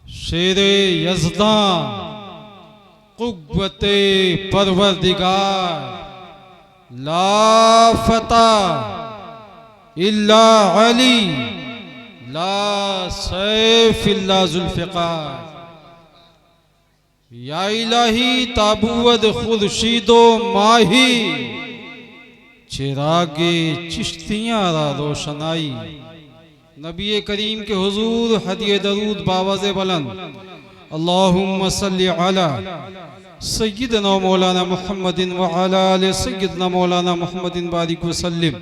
शेरे यज़दां कुव्वते परवरदिगार ला फता इल्ला अली ला सैफ इल्ला जुल्फ़िकार। या इलाही ताबूद खुर्शीदो माही चिरागे चिश्तियाँ रा रोशनाई। नबी करीम के हुजूर हदिये दरूद बावाज़े बुलंद अल्लाहुम्मा सल्लि अला सय्यिदना मौलाना मुहम्मदिन व अला आलि सय्यिदना मौलाना मुहम्मदिन बारिक व सल्लिम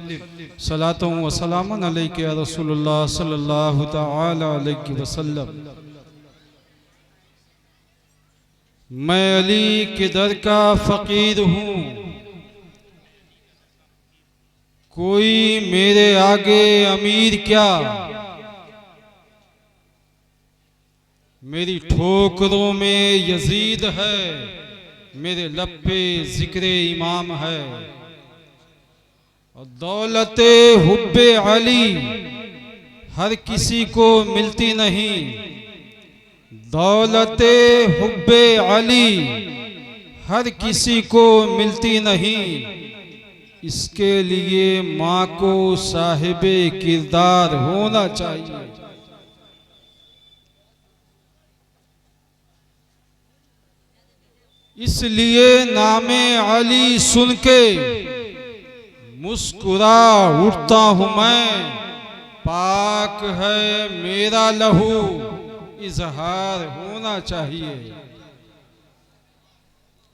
सलातो व सलामन अलैका या रसूलुल्लाह सल्लल्लाहु तआला अलैहि वसल्लम। मैं अली के दर का फ़कीर हूँ, कोई मेरे आगे अमीर क्या। मेरी ठोकरों में यजीद है, मेरे लब पे जिक्र इमाम है। और दौलते हुब्बे अली हर किसी को मिलती नहीं। दौलते हुब्बे अली हर किसी को मिलती नहीं। इसके लिए माँ को साहिबे किरदार होना चाहिए। इसलिए नामे अली सुन के मुस्कुरा उठता हूँ मैं। पाक है मेरा लहू इजहार होना चाहिए।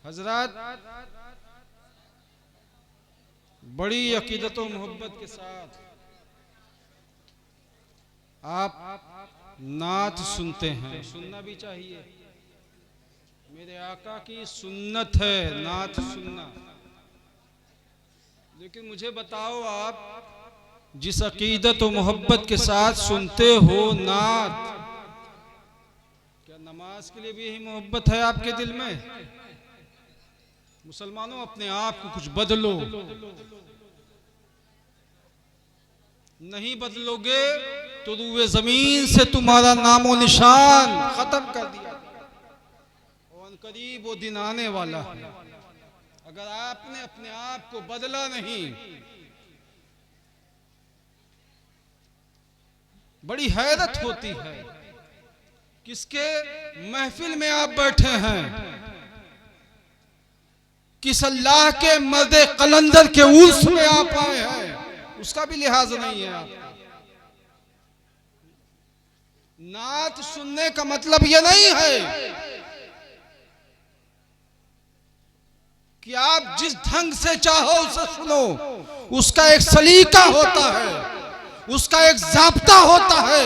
हजरत बड़ी अकीदत और मोहब्बत के साथ आप नात सुनते हैं, सुनना भी चाहिए। मेरे आका की सुन्नत है नात सुनना। लेकिन मुझे बताओ, आप जिस अकीदत और मोहब्बत के साथ सुनते हो नात, क्या नमाज के लिए भी यही मोहब्बत है आपके दिल में? मुसलमानों, अपने आप को कुछ बदलो। नहीं बदलोगे तो रूए जमीन से तुम्हारा नामो निशान खत्म कर दिया। और करीब वो दिन आने वाला है, अगर आपने अपने आप को बदला नहीं। बड़ी हैरत होती है, किसके महफिल में आप बैठे हैं, किस अल्लाह के मर्दे कलंदर के उर्स में आप आए हैं, उसका भी लिहाज नहीं है आपका। नात सुनने का मतलब यह नहीं है कि आप जिस ढंग से चाहो उसे सुनो। उसका एक सलीका होता है, उसका एक ज़ाब्ता होता है,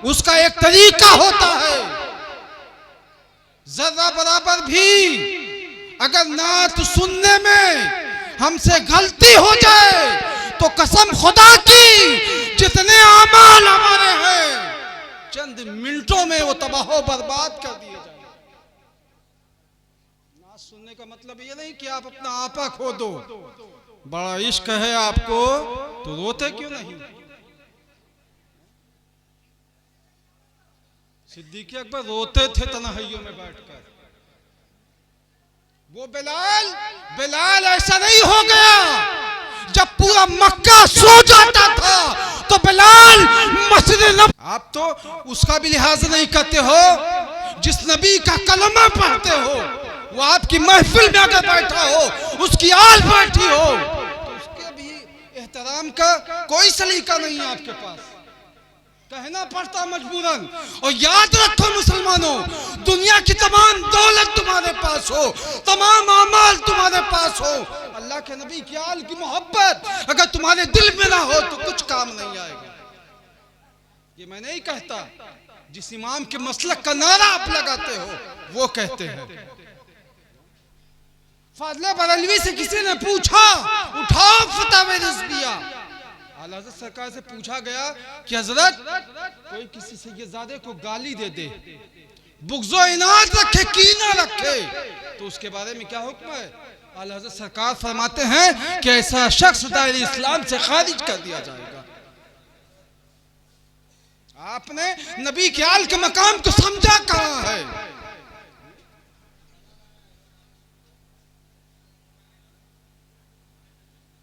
उसका एक तरीका होता है। जरा बराबर भी अगर नात सुनने में हमसे गलती हो जाए तो कसम खुदा की जितने आमाल हमारे हैं चंद मिनटों में वो तबाह बर्बाद कर दिए जाए। नात सुनने का मतलब ये नहीं कि आप अपना आपा खो दो। बड़ा इश्क है आपको तो रोते क्यों नहीं? सिद्दीक़ अकबर रोते थे तन्हाइयों में बैठकर। वो बिलाल ऐसा नहीं हो गया। जब पूरा मक्का सो जाता था तो बिलाल मस्जिद नबी। आप तो उसका भी लिहाज नहीं करते हो। जिस नबी का कलमा पढ़ते हो वो आपकी महफिल में अगर बैठा हो, उसकी आल बैठी हो, तो उसके भी एहतराम का कोई सलीका नहीं है आपके पास। कहना पड़ता मजबूरन। और याद रखो मुसलमानों, दुनिया की तमाम दौलत तुम्हारे पास हो, तमाम अमाल तुम्हारे पास हो, अल्लाह के नबी की आल की मोहब्बत अगर तुम्हारे दिल में ना हो तो कुछ काम नहीं आएगा। ये मैं नहीं कहता, जिस इमाम के मसलक का नारा आप लगाते हो वो कहते हैं। फाज़ले बरेलवी से किसी ने पूछा, उठाओ फतवा रिज़विया। आला हज़रत सरकार से पूछा गया कि हजरत कोई किसी सैयदजादे को गाली दे दे, बुग़्ज़ो इनाद रखे, कीना रखे, तो उसके बारे में क्या हुक्म है? आला हज़रत सरकार फरमाते हैं कि ऐसा शख्स दायरे इस्लाम से खारिज कर दिया जाएगा। आपने नबी के आल के मकाम को समझा कहां है?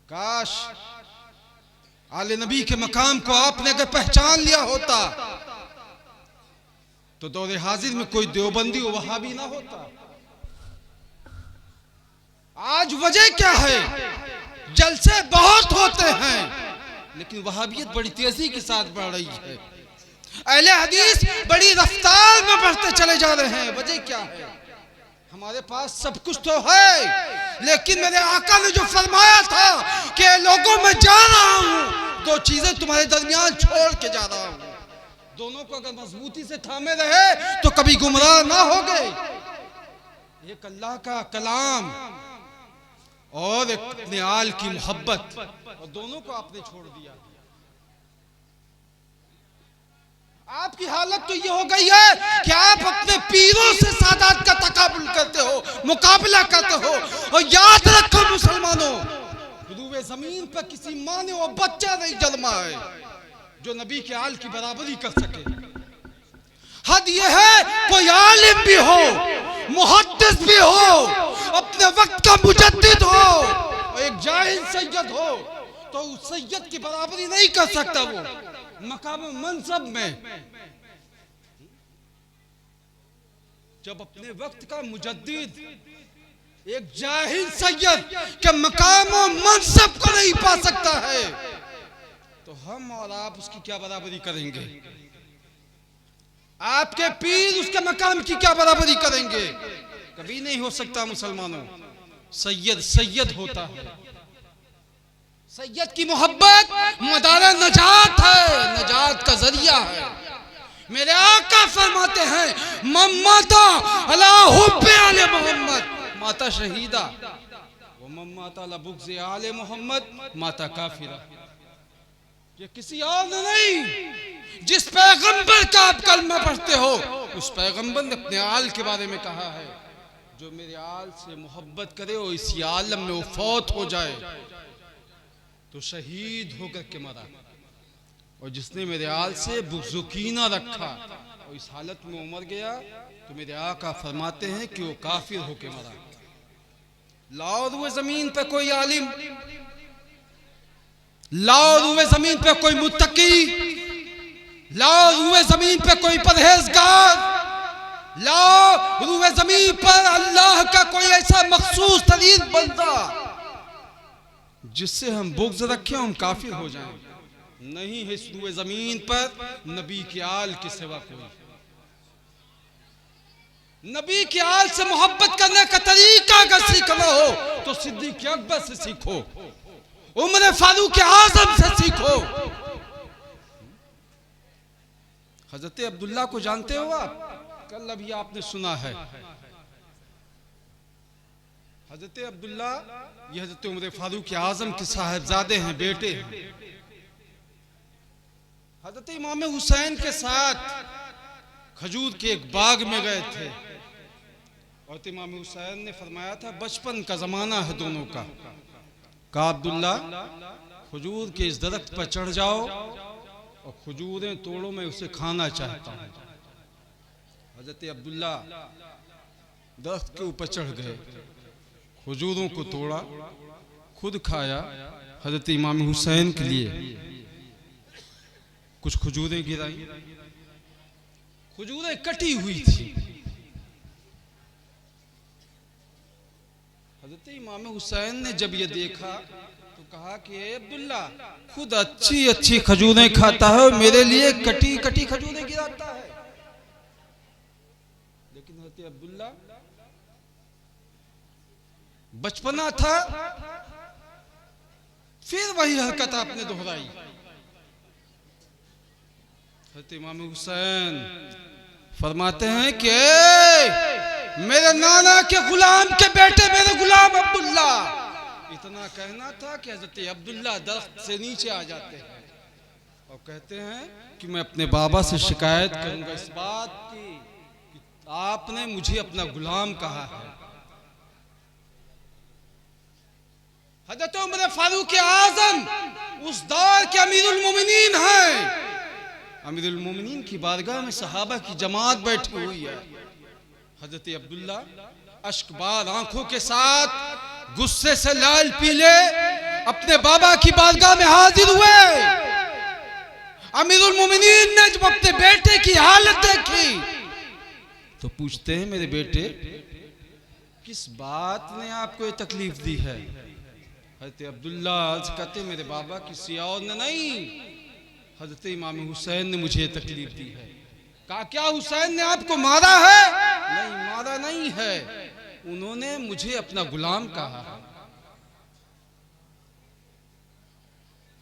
काश आले नबी के मकाम को आपने अगर पहचान लिया होता तो दौरे हाजिर में कोई देवबंदी और वहाबी ना होता। आज वजह क्या है? जलसे बहुत होते हैं लेकिन वहाबियत बड़ी तेजी के साथ बढ़ रही है। अहले हदीस बड़ी रफ्तार में बढ़ते चले जा रहे हैं। वजह क्या है? हमारे पास सब कुछ तो है लेकिन मेरे आका ने जो फरमाया था कि लोगों में जा रहा हूं, दो चीजें तुम्हारे दरमियान छोड़ के जा रहा हूं, दोनों को अगर मजबूती से थामे रहे तो कभी गुमराह ना हो गए। एक अल्लाह का कलाम और एक अपने आल की मोहब्बत, और दोनों को आपने छोड़ दिया। आपकी हालत तो ये हो गई है कि आप अपने पीरों से सादात का तकाबुल करते हो, मुकाबला करते हो। और याद रखो मुसलमानों, रूए जमीन पर किसी माँ ने वो बच्चा नहीं जन्मा है जो नबी के आल की बराबरी कर सके। हद ये है कोई आलिम भी हो, मुहद्दिस भी हो, अपने वक्त का मुजद्दिद हो और एक जाहिल सैयद हो तो उस सैयद की बराबरी नहीं कर सकता वो मकाम मनसब में। जब अपने वक्त का मुजद्दिद एक जाहिल सैयद के मकाम मनसब को नहीं पा सकता है तो हम और आप उसकी क्या बराबरी करेंगे? आपके पीर उसके मकाम की क्या बराबरी करेंगे? कभी नहीं हो सकता मुसलमानों। सैयद सैयद होता है। सैयद की मोहब्बत मदार नजात है, नजात का जरिया है। मेरे आका फरमाते हैं मम्माता अला हुब्बे आले मोहम्मद माता शहीदा वो मम्माता अला बुग़्ज़े आले मोहम्मद माता काफिरा। ये किसी और ने नहीं, जिस पैगंबर का आप कलमा पढ़ते हो उस पैगंबर ने अपने आल के बारे में कहा है जो मेरे आल से मोहब्बत करे और इसी आलम में वो फौत हो जाए तो शहीद होकर के मरा, और जिसने मेरे आल से बुग़्ज़-ओ-कीना रखा और इस हालत में उमर गया तो मेरे आका फरमाते हैं कि वो काफिर होकर मरा। लाओ रुए जमीन पे कोई आलिम, लाओ रुए जमीन पे कोई मुत्तकी, लाओ रुए जमीन पे कोई परहेजगार, लाओ रुए जमीन पर अल्लाह का कोई ऐसा मखसूस तरीन बंदा जिससे हम बुग़्ज़ रखें हम काफिर हो जाएं। नहीं है इस रुए जमीन पर नबी के आल के सिवा कोई। नबी के आल से मोहब्बत करने का तरीका अगर सीखना हो तो सिद्दीक़ अकबर से सीखो, उमर फारूक आज़म से सीखो। हजरत अब्दुल्ला को जानते हो आप? कल अभी आपने सुना है हजरत अब्दुल्ला ये हजरत उमर फारूक आज़म के साहिबजादे हैं, बेटे हैं। हजरत इमाम हुसैन के साथ खजूर के एक बाग में गए थे और इमाम हुसैन ने फरमाया था बचपन का जमाना है दोनों का, कहा अब्दुल्ला खजूर के इस दरख्त पर चढ़ जाओ और खजूरें तोड़ो, मैं उसे खाना चाहता हूँ। हजरत अब्दुल्ला दरख्त के ऊपर चढ़ गए, खजूरों को तोड़ा, खुद खाया, हजरत इमाम हुसैन के लिए कुछ खजूरें गिराई। खजूरें कटी हुई थी। हजरत इमाम हुसैन ने जब ये देखा तो कहा कि अब्दुल्ला खुद अच्छी अच्छी खजूरें खाता है और मेरे लिए कटी कटी खजूरें गिराता है। लेकिन हजरत अब्दुल्ला बचपना था, फिर वही हरकत आपने दोहराई। हजरत इमाम हुसैन फरमाते हैं कि मेरे नाना के गुलाम के बेटे मेरे गुलाम अब्दुल्ला, इतना कहना था कि हजरत अब्दुल्ला दरख्त से नीचे आ जाते हैं और कहते हैं कि मैं अपने बाबा से शिकायत करूंगा इस बात की कि आपने मुझे अपना गुलाम कहा है। हजरत उमर फारूक आज़म उस दौर के अमीरुल मोमिनीन हैं। अमीरुल मोमिनीन की बारगाह में सहाबा की जमात बैठी हुई है। हजरत अब्दुल्ला अश्कबार आंखों के साथ गुस्से से लाल पीले अपने बाबा की बारगाह में हाजिर हुए। अमीरुल मोमिनीन ने जब अपने बेटे की हालत देखी तो पूछते हैं, मेरे बेटे किस बात ने आपको ये तकलीफ दी है? हजरत अब्दुल्ला कहते, मेरे बाबा किसी और ने नहीं, हजरत इमाम हुसैन ने मुझे तकलीफ दी है। कहा, क्या हुसैन ने आपको मारा है? नहीं, मारा नहीं है, उन्होंने मुझे अपना गुलाम कहा है।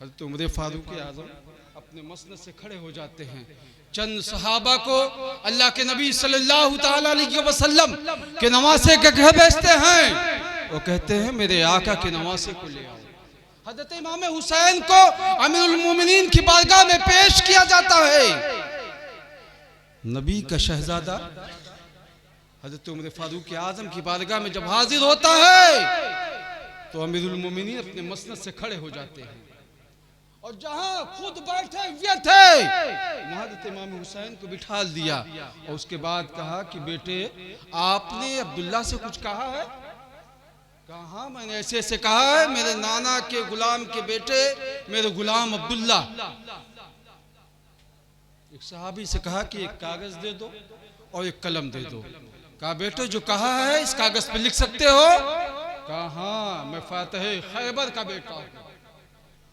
हजरत उमर फारूक आज़म अपने मसनद से खड़े हो जाते हैं। चंद सहाबा को अल्लाह के नबी सल्लल्लाहु ताला अलैहि वसल्लम के नवासे के घर भेजते हैं। वो कहते हैं, मेरे आका के नवासे को ले आओ। हजरत इमाम हुसैन को अमीरुल मोमिनीन की बारगाह में पेश किया जाता है। नबी का शहजादा हजरत उमर फारूक आज़म की बारगाह में जब हाजिर होता है तो अमीरुल मोमिनीन अपने मसनद से खड़े हो जाते हैं और जहां खुद बैठे हुए थे वहां हजरत इमाम हुसैन को बिठा दिया और उसके बाद कहा कि बेटे, आपने अब्दुल्ला से कुछ कहा है? कहा, मैंने ऐसे ऐसे कहा है, मेरे नाना के गुलाम के बेटे मेरे गुलाम अब्दुल्ला। एक सहाबी से कहा कि एक कागज दे दो और एक कलम दे दो। कहा, बेटे जो कहा है इस कागज पे लिख सकते हो? कहा, हाँ, मैं फातिह खैबर का बेटा हूँ,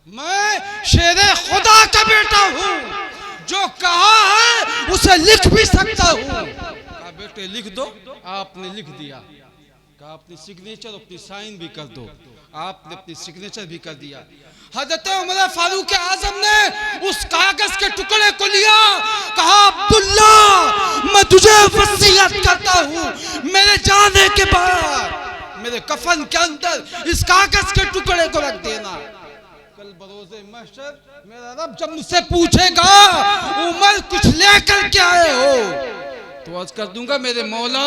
मैं शेरे खुदा का बेटा हूँ, जो कहा है उसे लिख भी सकता हूँ। कहा, बेटे लिख दो। आपने लिख दिया। कहा, अपनी सिग्नेचर अपनी साइन भी कर दो। आपने अपनी सिग्नेचर भी कर दिया। हजरत उमर फारूक आज़म ने उस कागज के टुकड़े को लिया, कहा, अब्दुल्ला, मैं तुझे वसीयत करता हूँ, मेरे जाने के बाद मेरे कफन के अंदर इस कागज के टुकड़े को रख देना। कल बरोज़े महशर मेरा रब जब मुझसे पूछेगा, उमर कुछ लेकर के आए हो, तो अर्ज कर दूंगा, मेरे मौला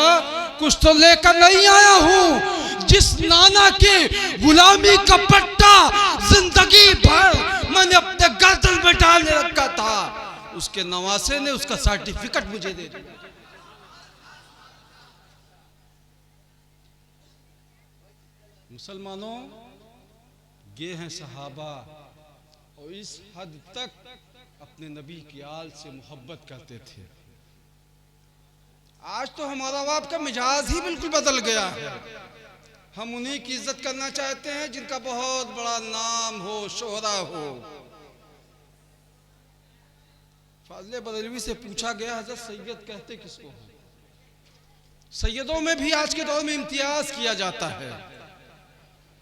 कुछ तो लेकर नहीं आया हूँ। जिस नाना के गुलामी का पट्टा जिंदगी भर मैंने अपने गर्दन में डाल रखा था, उसके नवासे ने उसका सर्टिफिकेट मुझे दे दिया। मुसलमानों, ये हैं सहाबा और इस हद तक अपने नबी की आल से मोहब्बत करते थे। आज तो हमारा बाप का मिजाज ही बिल्कुल बदल गया है। हम उन्हीं की इज्जत करना चाहते हैं जिनका बहुत बड़ा नाम हो, शोहरा हो। फाज़िल बरेलवी से पूछा गया, हज़रत सैयद कहते किसको हैं? सैयदों में भी आज के दौर में इम्तियाज किया जाता है।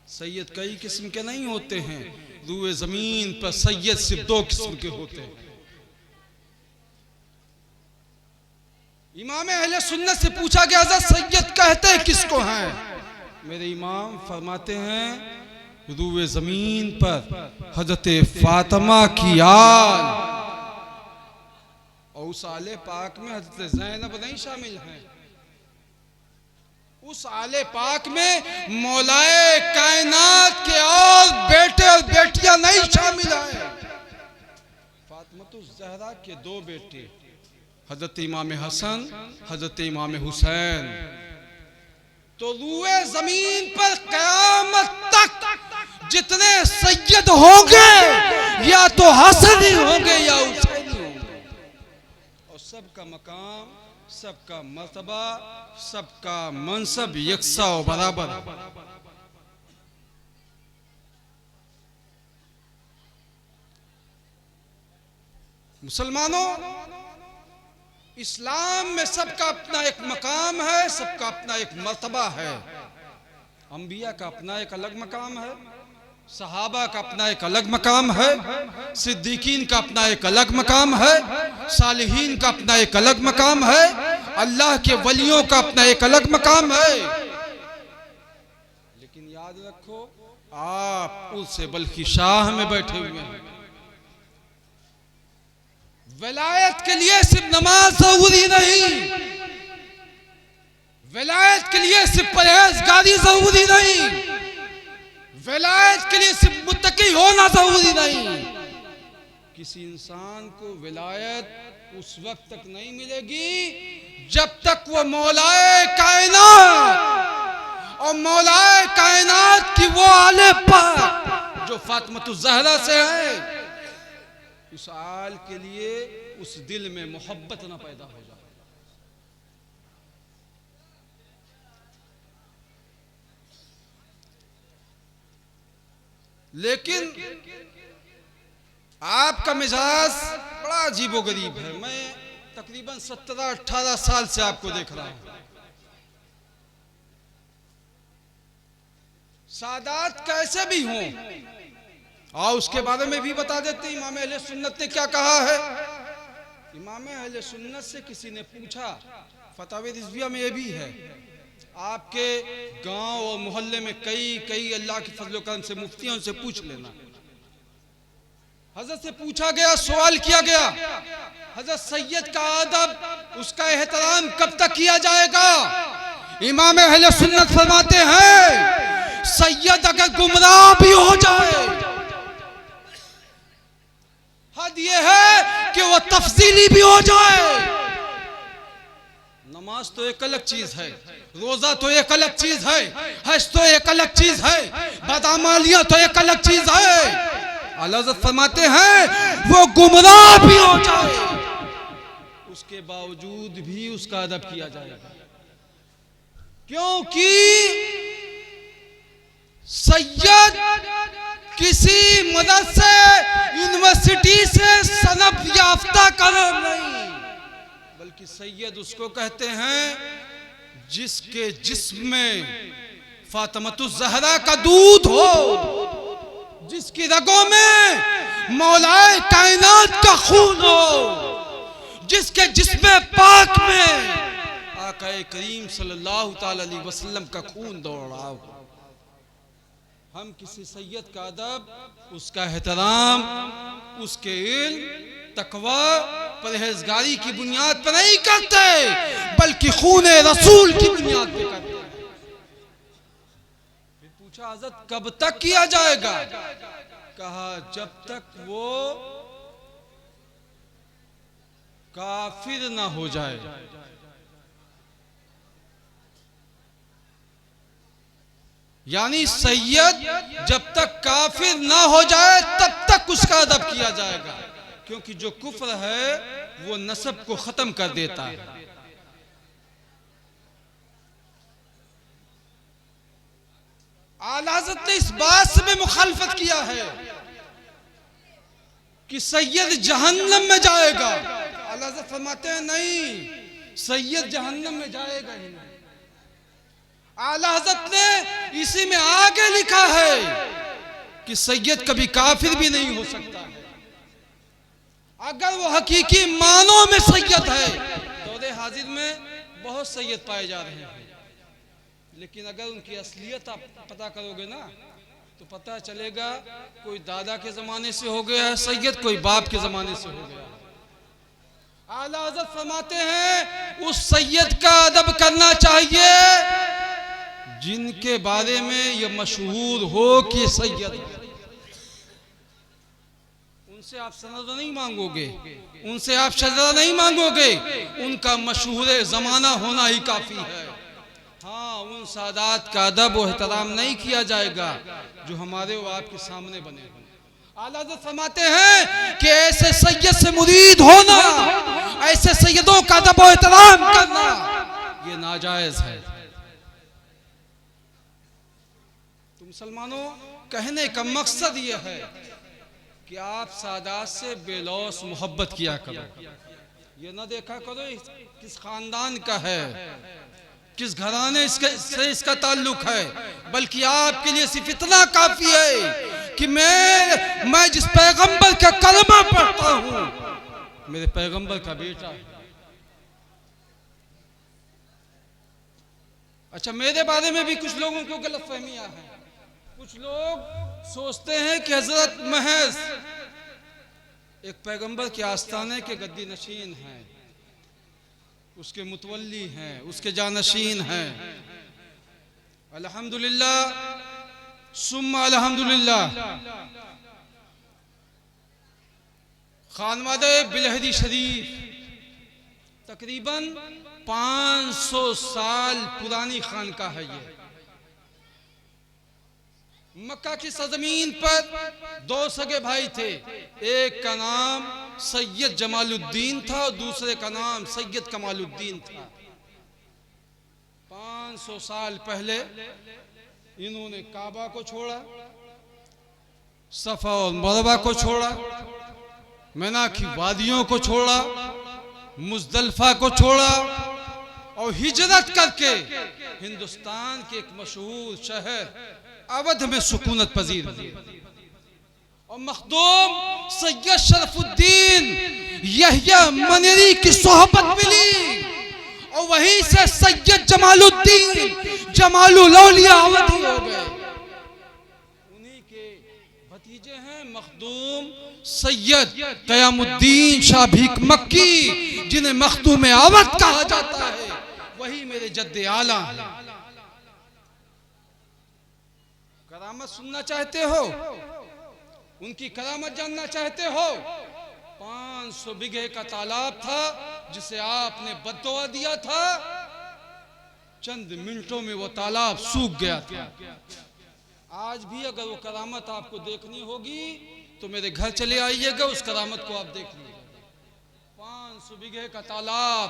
सैयद कई किस्म के नहीं होते हैं, रूए जमीन पर सैयद सिर्फ 2 किस्म के होते हैं। इमाम अहले सुन्नत से पूछा गया, हज़रत सैयद कहते किसको हैं? मेरे इमाम फरमाते हैं, रूए जमीन पर हजरत फातिमा की आल, और उस आले पाक में हजरत ज़ैनब नहीं शामिल हैं। उस आले पाक में मौलाए कायनात के और बेटे और बेटियां नहीं शामिल हैं। फातिमा ज़हरा के 2 बेटे, हजरत इमाम हसन, हजरत इमाम हुसैन। तो रूए जमीन पर क़यामत तक जितने सैयद होंगे या तो हसन ही होंगे या हुसैन ही होंगे, और सबका मकाम, सबका मर्तबा, सबका मनसब यकसा और बराबर। मुसलमानों, इस्लाम में सबका अपना एक मकाम है, सबका अपना एक मर्तबा है। अंबिया का अपना एक अलग मकाम है, सहाबा का अपना एक अलग मकाम है, सिद्दीकीन का अपना एक अलग मकाम है, सालिहीन का अपना एक अलग मकाम है, अल्लाह के वलियों का अपना एक अलग मकाम है। लेकिन याद रखो, आप उससे बल्कि शाह में बैठे हुए हैं। विलायत के लिए सिर्फ नमाज जरूरी नहीं, विलायत के लिए सिर्फ परहेजगारी जरूरी नहीं, विलायत के लिए सिर्फ मुत्तकी होना जरूरी नहीं। किसी इंसान को विलायत उस वक्त तक नहीं मिलेगी जब तक वो मौलाए कायनात और मौलाए कायनात की वो आले पाक जो फातिमा ज़हरा से है, उस आल के लिए उस दिल में मोहब्बत ना पैदा हो जाए। लेकिन आपका मिजाज बड़ा अजीबोगरीब है। मैं तकरीबन 17-18 साल से आपको देख रहा हूं। सादात कैसे भी हों, और उसके बारे में भी बता देते हैं इमाम अहले सुन्नत ने क्या कहा है। इमाम अहले सुन्नत से किसी ने पूछा, फतावे रिज़विया में ये भी है, आपके गांव और मोहल्ले में कई अल्लाह के फजल करम से मुफ्तियों से पूछ लेना। हजरत से पूछा गया, सवाल किया गया, हजरत सैयद का अदब, उसका एहतराम कब तक किया जाएगा। इमाम अहले सुन्नत फरमाते हैं, सैयद अगर गुमराह भी हो जाए, हद ये है कि वो तफसीली भी हो जाए। नमाज तो एक अलग चीज है, रोजा तो एक अलग चीज है, हज तो एक अलग चीज है, बदअमालियां तो एक अलग चीज है। आला हज़रत फरमाते हैं वो गुमराह भी हो जाए, उसके बावजूद भी उसका अदब किया जाएगा, क्योंकि सैयद किसी मदरसे यूनिवर्सिटी से सनद याफ्ता कदम नहीं, बल्कि सैयद उसको कहते हैं जिसके जिस्म में फातिमा ज़हरा का दूध हो, जिसकी रगों में मौलाए कायनात का खून हो, जिसके जिस्म पाक में आकाए करीम सल्लल्लाहु ताला अलैहि वसल्लम का खून दौड़ रहा हो। हम किसी सैयद का अदब, उसका एहतराम, उसके इल्म, तकवा, परहेजगारी की बुनियाद पर नहीं करते, बल्कि खून रसूल की बुनियाद पर करते। पूछा हज़रत कब तक किया जाएगा, कहा जब तक वो काफिर ना हो जाए। यानी सैयद जब तक काफिर ना हो जाए तब तक उसका अदब किया जाएगा, क्योंकि जो कुफ्र है वो नसब को खत्म कर देता है। आला हज़रत ने इस बात से भी मुखालफत किया है कि सैयद जहन्नम में जाएगा। आला हज़रत फरमाते हैं नहीं, सैयद जहन्नम में जाएगा ही नहीं। आला हज़रत ने इसी में आगे लिखा है कि सैयद कभी काफिर भी नहीं हो सकता है अगर वो हकीकी मानों में सैयद है। दौरे हाजिर में बहुत सैयद पाए जा रहे हैं, लेकिन अगर उनकी असलियत आप पता करोगे ना तो पता चलेगा कोई दादा के जमाने से हो गया है सैयद, कोई बाप के जमाने से हो गया। आला हज़रत फरमाते हैं उस सैयद का अदब करना चाहिए जिनके बारे में ये मशहूर हो कि सैयद है। उनसे आप सनद नहीं मांगोगे, उनसे आप शजरा नहीं मांगोगे, उनका मशहूर जमाना होना ही काफी है। हाँ, उन सादात का अदब और एहतराम नहीं किया जाएगा जो हमारे और आपके सामने बने। आला हज़रत फरमाते हैं कि ऐसे सैयद से मुरीद होना, ऐसे सैयदों का अदब और एहतराम करना ये नाजायज है। तो मुसलमानों, कहने का मकसद ये है कि आप सादात से बेलौस मोहब्बत किया करो। ये ना देखा करो किस खानदान का है, किस घराने से इसका ताल्लुक है, बल्कि आपके लिए सिर्फ इतना काफी है कि मैं जिस पैगंबर का कलमा पढ़ता हूं मेरे पैगंबर का बेटा है। अच्छा, मेरे बारे में भी कुछ लोगों को गलत फहमियां हैं। कुछ लोग सोचते हैं कि हजरत महज एक पैगंबर के आस्थाने के गद्दी नशीन हैं, उसके मुतवल्ली हैं, उसके जानशीन हैं। अल्हम्दुलिल्लाह सुम्मा अल्हम्दुलिल्लाह। खानवादे बिलहरी शरीफ तकरीबन 500 साल पुरानी खानका है। ये मक्का की सरजमीन पर दो सगे भाई थे, एक का नाम सैयद जमालुद्दीन था और दूसरे का नाम सैयद कमालुद्दीन था। 500 साल पहले इन्होंने काबा को छोड़ा, सफा और मरवा को छोड़ा, मिना की वादियों को छोड़ा, मुजदलफा को छोड़ा और हिजरत करके हिंदुस्तान के एक मशहूर शहर अवध में सुकूनत पजीर हुए और मखदूम सैयद शरफुद्दीन यहया मनेरी की सोहबत मिली और वहीं से सैयद जमालुद्दीन जमालुल औलिया अवधी हो गए। उन्हीं के भतीजे हैं मखदूम सैयद कयामुद्दीन शाह भीख मक्की, जिन्हें मखदूम अवध कहा जाता है। वही मेरे जद्दे आला हैं। करामत सुनना चाहते हो, उनकी करामत जानना चाहते हो? 500 बीघे का तालाब था जिसे आपने बद्दुआ दिया था, चंद मिनटों में वो तालाब सूख गया था। आज भी अगर वो करामत आपको देखनी होगी तो मेरे घर चले आइएगा, उस करामत को आप देख लीजिएगा। 500 बीघे का तालाब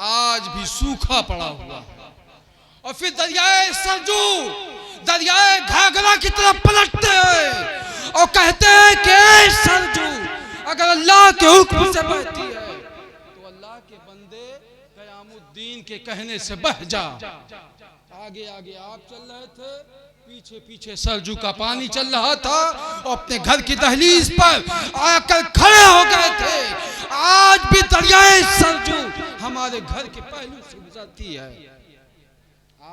आज भी सूखा पड़ा हुआ है। और फिर दरियाए सरजू, दरियाए घाघरा की तरफ पलटते हैं और कहते हैं कि सरजू अगर अल्लाह के हुक्म से बहती है तो अल्लाह के बंदे कयामुद्दीन के कहने से बह जा। आगे आगे आप चल रहे थे, पीछे पीछे सरजू का पानी चल रहा था और अपने घर की दहलीज पर आकर खड़े हो गए थे। आज भी दरियाए सरजू हमारे घर के पहलू से गुजरती है।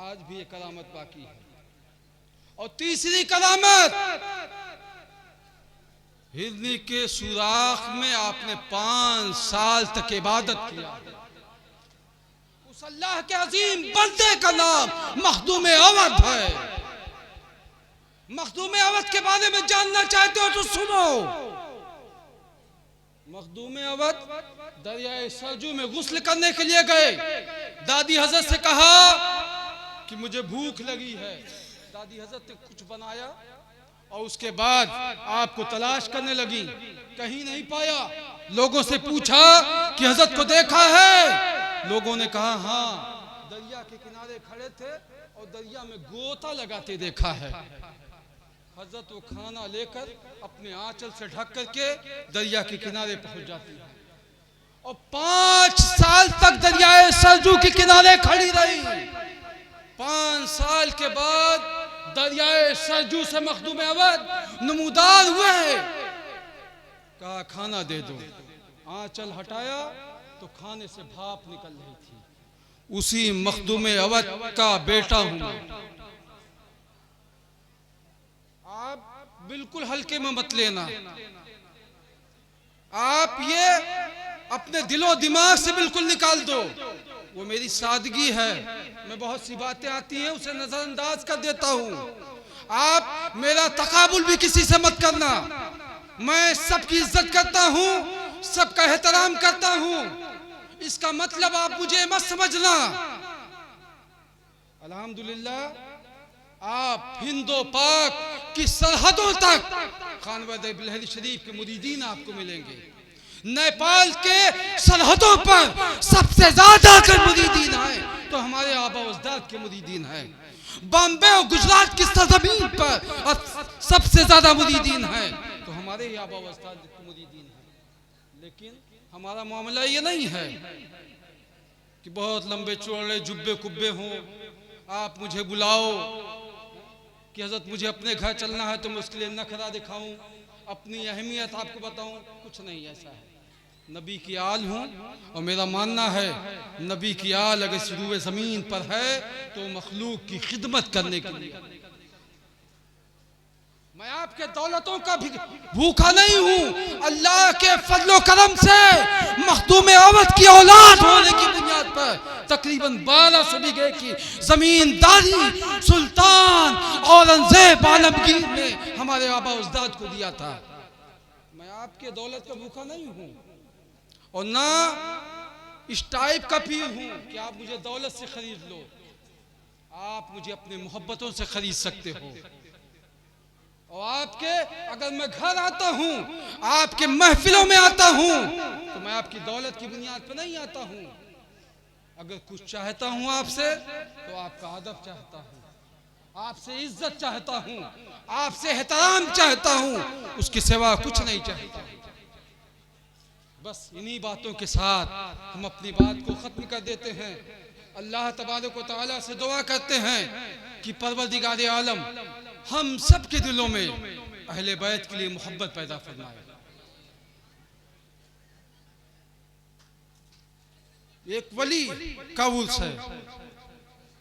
आज भी ये करामत बाकी है। और तीसरी करामत, हिरनी के सुराख में आपने 5 साल तक इबादत किया। उस अल्लाह के अजीम बंदे का नाम मखदूम अवध है। मखदूम अवध के बारे में जानना चाहते हो तो सुनो। मखदूम अवध दरियाए सरजू में गुस्ल करने के लिए गए। दादी हजरत से कहा कि मुझे भूख लगी है। दादी हजरत ने कुछ बनाया और उसके बाद आपको तलाश करने लगी, कहीं नहीं पाया। लोगों से पूछा कि हजरत को देखा है? लोगों ने कहा हाँ, दरिया के किनारे खड़े थे और दरिया में गोता लगाते देखा है। हजरत वो खाना लेकर अपने आंचल से ढक करके दरिया के किनारे पहुंच जाती है और 5 साल तक दरियाए सरजू के किनारे खड़ी रही। 5 साल के बाद दरियाए सरजू से मखदूम अवध नमूदार हुए। कहा खाना दे दो। आंचल हटाया तो खाने से भाप निकल रही थी। उसी मखदूम अवध का बेटा हूं। आप बिल्कुल हल्के में मत लेना। आप ये अपने दिलो दिमाग से बिल्कुल निकाल दो। वो मेरी सादगी है, मैं बहुत सी बातें आती हैं उसे नजरअंदाज कर देता हूँ। आप मेरा तकाबुल भी किसी से मत करना। मैं सबकी इज्जत करता हूँ, सबका एहतराम करता हूँ। इसका मतलब आप मुझे मत समझना। अल्हम्दुलिल्लाह आप हिंदो पाक की सरहदों तक खानवादे बिलहरी शरीफ के मुरीदीन आपको मिलेंगे। नेपाल के सरहदों पर सबसे ज्यादा अगर मुरीदीन हैं तो हमारे आबा अजदाद के मुरीदीन हैं। बॉम्बे और गुजरात की सरजमीन पर सबसे ज्यादा मुरीदीन हैं तो हमारे ही आबा अजदाद के मुरीदीन हैं। लेकिन हमारा मामला ये नहीं है कि बहुत लंबे चौड़े जुब्बे कुब्बे हों, आप मुझे बुलाओ कि हजरत मुझे अपने घर चलना है तो मैं उसके लिए नखरा दिखाऊं, अपनी अहमियत आपको बताऊं। कुछ नहीं ऐसा है। नबी की आल हूँ और मेरा मानना है नबी की आल अगर शुरू ज़मीन पर है तो मखलूक की खिदमत करने के लिए। मैं आपके दौलतों का भी भूखा नहीं हूँ। अल्लाह के फजलो करम से मखदूम अवध की औलाद होने की बुनियाद पर तकरीबन 1200 बीघे की जमींदारी सुल्तान औरंगजेब आलमगीर ने हमारे आबा उजदाद को दिया था। मैं आपके दौलत का भूखा नहीं हूं और ना इस टाइप का पीर हूं कि आप मुझे दौलत से खरीद लो। आप मुझे अपने मोहब्बतों से खरीद सकते हो। और आपके अगर मैं घर आता हूं, आपके महफिलों में आता हूं, तो मैं आपकी दौलत की बुनियाद पर नहीं आता हूं। अगर कुछ चाहता हूं आपसे तो आपका अदब चाहता हूं, आपसे इज्जत चाहता हूं, आपसे एहतराम चाहता हूं, उसके सिवा कुछ नहीं चाहता। बस इन्हीं बातों के साथ हम अपनी बात को खत्म कर देते हैं। अल्लाह तबारक व तआला से दुआ करते हैं कि परवरदिगार आलम हम सब के दिलों में अहले बैत के लिए मोहब्बत पैदा फरमाए। एक वली का उर्स है,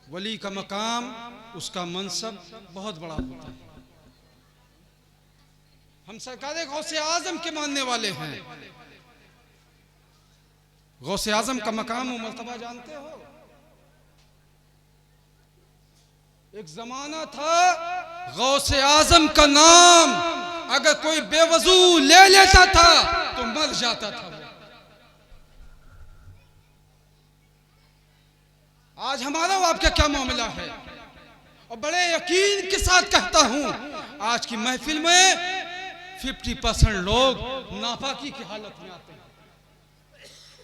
वली का मकाम, उसका मनसब बहुत बड़ा होता है। हम सरकार गौसे आजम के मानने वाले हैं। गौसे आजम का मकाम और मर्तबा जानते हो? एक जमाना था गौसे आजम का नाम अगर कोई बेवजू ले लेता था तो मर जाता था। आज हमारा आपका क्या मामला है? और बड़े यकीन के साथ कहता हूं, आज की महफिल में 50% लोग नापाकी की हालत में आते हैं।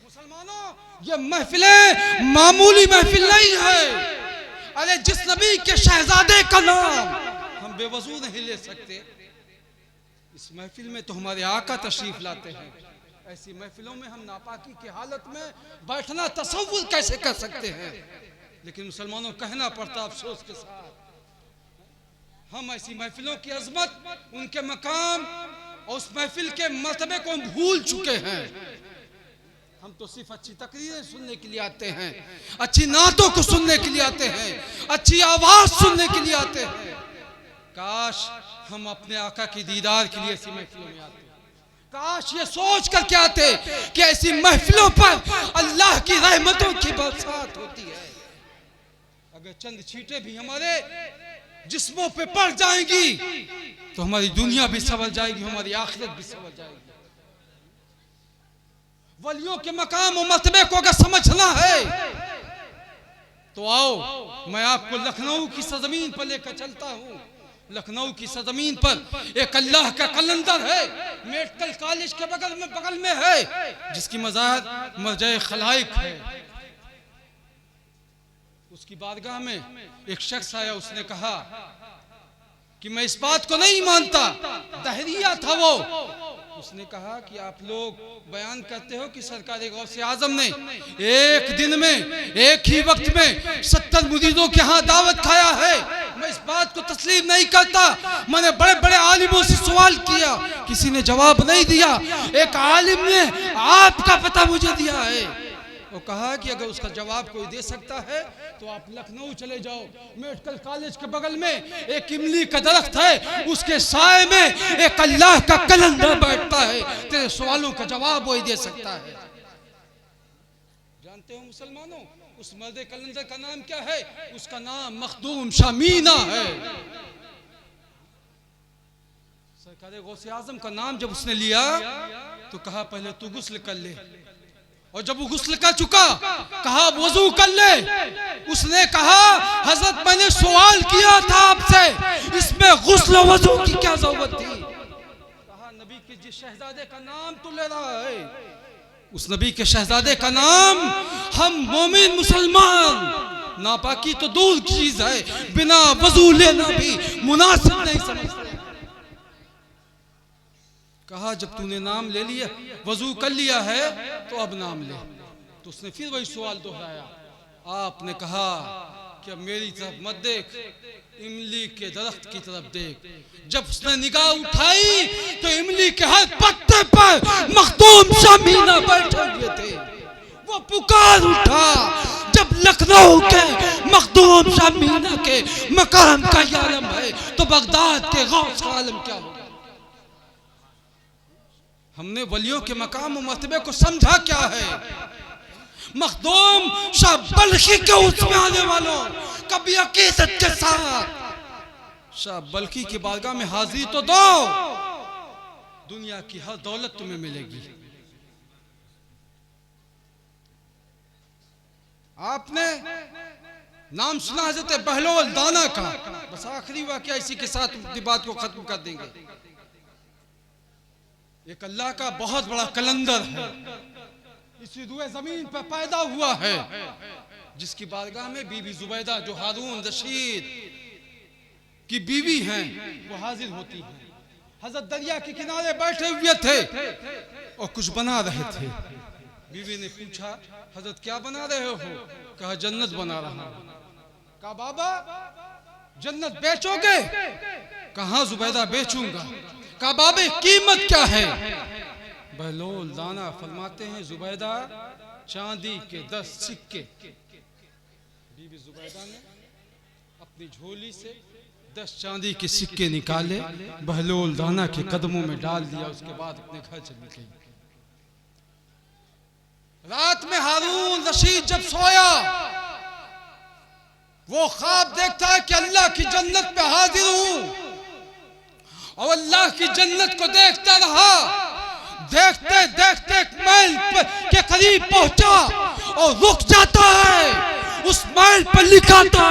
मुसलमानों, ये महफिलें मामूली महफिल नहीं है। अरे जिस नबी के शहजादे का नाम हम बेवजू नहीं ले सकते, इस महफिल में तो हमारे आका तशरीफ लाते हैं। ऐसी महफिलों में हम नापाकी की हालत में बैठना तसव्वुर कैसे कर सकते हैं? लेकिन मुसलमानों, कहना पड़ता अफसोस के साथ, हम ऐसी महफिलों की अजमत, उनके मकाम और उस महफिल के मर्तबे को हम भूल चुके हैं। हम तो सिर्फ अच्छी तकरीरें सुनने के लिए आते हैं, अच्छी नातों को सुनने के लिए आते हैं, अच्छी आवाज सुनने के लिए आते हैं। काश हम अपने आका की दीदार के लिए ऐसी महफिलों में आते। काश ये सोच कर क्या आते कि ऐसी महफिलों पर अल्लाह की रहमतों की बरसात होती है। अगर चंद छींटे भी हमारे जिस्मों पे पड़ जाएंगी तो हमारी दुनिया भी संभल जाएगी, हमारी आखिरत भी संभल जाएगी। वलियों के मकाम और मर्तबे को अगर समझना है तो आओ, मैं आपको लखनऊ की सरजमीन पर लेकर चलता हूँ। लखनऊ की सरजमीन पर एक अल्लाह का कलंदर है, मेडिकल कॉलेज के बगल में है, जिसकी मज़ार मर्जा खलाइक है। उसकी बारगाह में एक शख्स आया, उसने कहा कि मैं इस बात को नहीं मानता, दहरिया था वो। उसने कहा कि आप लोग बयान करते हो कि सरकार गौसे आजम ने एक दिन में, एक ही वक्त में 70 मुरीदों के यहाँ दावत खाया है। मैं इस बात को तस्लीम नहीं करता। मैंने बड़े बड़े आलिमों से सवाल किया, किसी ने जवाब नहीं दिया। एक आलिम ने आपका पता मुझे दिया है। वो कहा कि अगर उसका जवाब कोई दे सकता है तो आप लखनऊ चले जाओ। मेडिकल कॉलेज के बगल में एक इमली का दरख्त है, उसके साए में एक अल्लाह का कलंदर बैठता है, तेरे सवालों का जवाब वही दे सकता है। जानते हो मुसलमानों, उस मर्द कलंदर का नाम क्या है? उसका नाम मखदूम शाह मीना है। सरकार गौसे आजम का नाम जब उसने लिया तो कहा पहले तू गुस्ल कर ले, और जब वो गुस्ल कर चुका कहा वजू कर ले। उसने कहा हजरत मैंने सवाल किया था आपसे, इसमें गुस्ल वजू की क्या जरूरत थी? कहा नबी के जिस शहजादे का नाम तू ले रहा है, उस नबी के शहजादे का नाम हम मोमिन मुसलमान, नापाकी तो दूर की चीज है, बिना वजू लेना भी मुनासिब नहीं समझते। कहा जब तूने नाम ले लिया, वजू कर लिया है, तो अब नाम ले। तो उसने फिर वही सवाल दोहराया। आपने कहा कि अब मेरी तरफ मत देख, इमली के दरख्त की तरफ देख। जब उसने निगाह उठाई तो इमली के हर पत्ते पर मखदूम शाह मीना बैठे हुए थे। वो पुकार उठा, जब लखनऊ के मखदूम शाह मीना के मकाम का ये आलम है तो बगदाद के गौस का आलम क्या होगा? हमने वलियों के मकाम और मर्तबे को समझा क्या है? मखदूम शाह बल्खी के उसमें आने वालों, कभी अकीदत के साथ शाह बल्खी की बारगाह में हाजिरी तो दो। दुनिया की हर दौलत तुम्हें मिलेगी। आपने नाम सुना हजरत बहलोल दाना का। बस आखिरी वाकया इसी के साथ अपनी बात को खत्म कर देंगे। एक अल्लाह का बहुत बड़ा कलंदर है, इसी रुए जमीन पर पैदा हुआ है, जिसकी बारगाह में बीबी जुबैदा जो हारून रशीद की बीवी हैं वो हाजिर होती हैं। हजरत दरिया के किनारे बैठे हुए थे और कुछ बना रहे थे। बीवी ने पूछा, हजरत क्या बना रहे हो? कहा जन्नत बना रहा हूं। कहा बाबा जन्नत बेचोगे? कहा जुबैदा बेचूंगा। कहा बाबा कीमत क्या है? बहलोल दाना फरमाते हैं जुबैदा चांदी के 10 सिक्के। बीबी जुबैदा ने अपनी झोली से 10 चांदी के सिक्के निकाले, बहलोल दाना के कदमों में डाल दिया। उसके बाद अपने घर चली गई। रात में हारून रशीद जब सोया, वो ख्वाब देखता है कि अल्लाह की जन्नत पे हाजिर हूं, और अल्लाह की जन्नत को देखता रहा। देखते देखते एक महल के करीब पहुंचा और रुक जाता है। उस महल पर लिखा था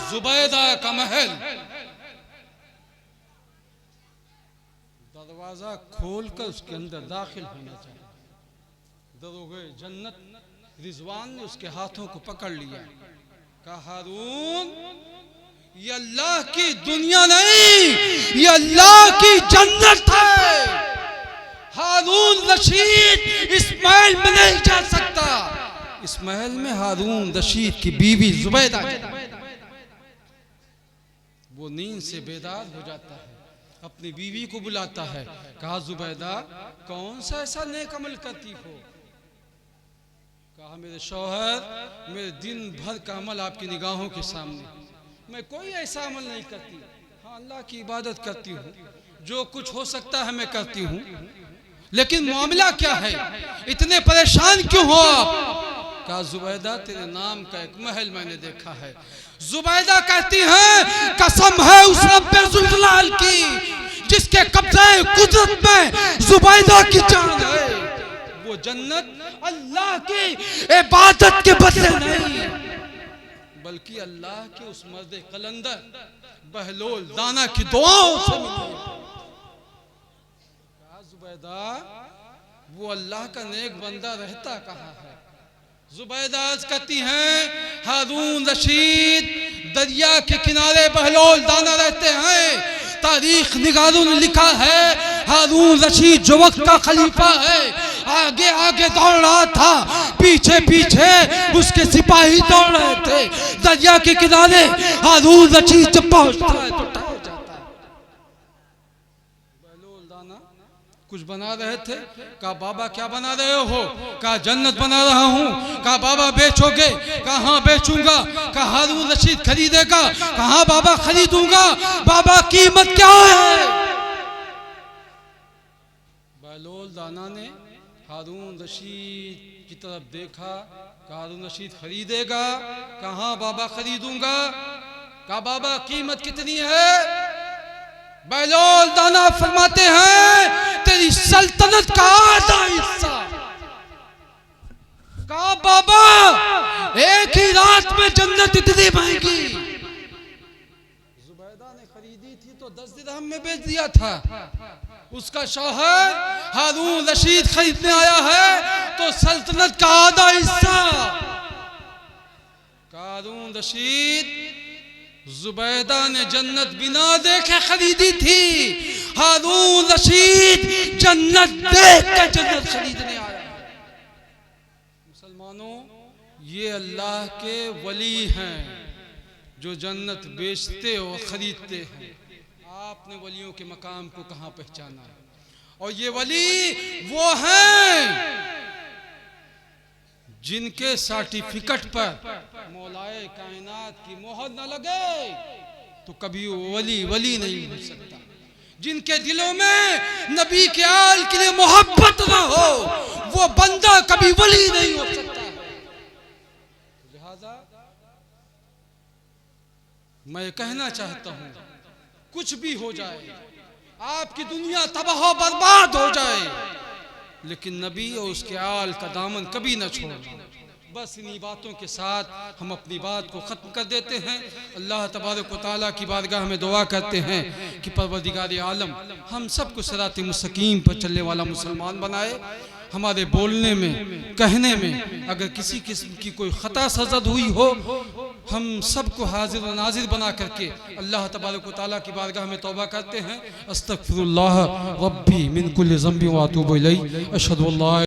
जुबैदा का महल। दरवाजा खोलकर उसके अंदर दाखिल होना चाहिए। दरोगे जन्नत रिजवान ने उसके हाथों को पकड़ लिया। कहा हारून ये अल्लाह की दुनिया नहीं, ये अल्लाह की जन्नत है। हारून रशीद इस महल में नहीं जा सकता। इस महल में हारून रशीद की बीवी जुबैदा, वो नींद से बेदार हो जाता है, अपनी बीवी को बुलाता है। कहा जुबैदा कौन सा ऐसा नेक अमल करती हो? कहा मेरे शौहर मेरे दिन भर का अमल आपकी निगाहों के सामने, मैं कोई ऐसा अमल नहीं करती। हाँ अल्लाह की इबादत करती हूँ, जो कुछ हो सकता है मैं करती हूँ, लेकिन मामला क्या है, इतने परेशान क्यों हो आप? कहा जुबैदा तेरे नाम का एक महल मैंने देखा है। जुबैदा कहती है कसम है उस रब्बे जुल्जलाल की जिसके कब्जे कुदरत में जुबैदा की जान है। वो जन्नत अल्लाह की इबादत के बदले नहीं, बल्कि अल्लाह के उस मर्द कलंदर बहलोल दाना की दुआओं से मिली। जुबैदा वो अल्लाह का नेक बंदा रहता कहाँ है? जुबैदा कहती हैं हारून रशीद दरिया के किनारे बहलोल दाना रहते हैं। तारीख निगारों ने लिखा है हारून रशीद जो वक्त का खलीफा है, आगे आगे दौड़ रहा था, पीछे पीछे उसके सिपाही दौड़ रहे थे। दरिया के किनारे हारून रशीद जब पहुंचता है तो टह जाता है। बहलोल दाना कुछ बना रहे थे। कहा बाबा क्या बना रहे हो? कहा जन्नत बना रहा हूँ। कहा बाबा बेचोगे? कहा हाँ बेचूंगा। कहा हारून रशीद खरीदेगा? कहा बाबा खरीदूंगा। बाबा कीमत क्या है? बहलोल दाना ने हारून रशीद की तरफ देखा। कहा हारून रशीद खरीदेगा? कहा हाँ बाबा खरीदूंगा। कहा बाबा कीमत कितनी है? बहलोल दाना फरमाते हैं तेरी सल्तनत का आधा हिस्सा। कहा बाबा एक ही रात में जन्नत इतनी महंगी? जुबैदा ने खरीदी थी तो 10 दिरहम में बेच दिया था। उसका शौहर हारून रशीद खरीदने आया है तो सल्तनत का आधा हिस्सा। हारून रशीद जुबैदा ने जन्नत बिना देखे खरीदी थी, हारून रशीद जन्नत देख के जन्नत खरीदने आया। मुसलमानों ये अल्लाह के वली हैं जो जन्नत बेचते और खरीदते हैं। आपने वलियों के मकाम को कहां पहचाना है? और ये वली वो हैं जिनके सर्टिफिकेट पर मौलाए कायनात की मोहर न लगे तो कभी वो वली नहीं हो सकता। जिनके दिलों में नबी के आल के लिए मोहब्बत न हो वो बंदा कभी वली नहीं हो सकता। लिहाजा मैं कहना चाहता हूं कुछ भी हो जाए, आपकी दुनिया तबाह बर्बाद हो जाए, लेकिन नबी और उसके आल का दामन कभी न छोड़ना। बस इन्हीं बातों के साथ हम अपनी बात को ख़त्म कर देते हैं। अल्लाह तबारक व तआला की बारगाह में दुआ करते हैं कि परवरदिगार आलम हम सबको सिरात मुस्तकीम पर चलने वाला मुसलमान बनाए। हमारे बोलने में, कहने में अगर किसी किस्म की कोई ख़ता सज़द हुई हो, हम सबको हाजिर व नाजिर बना करके अल्लाह तबारक व तआला की बारगाह में तौबा करते हैं। अस्तगफिरुल्लाह रब्बी मिन कुल्लि ज़ंबि व अतूबु इलैहि, अशहदु अल्ला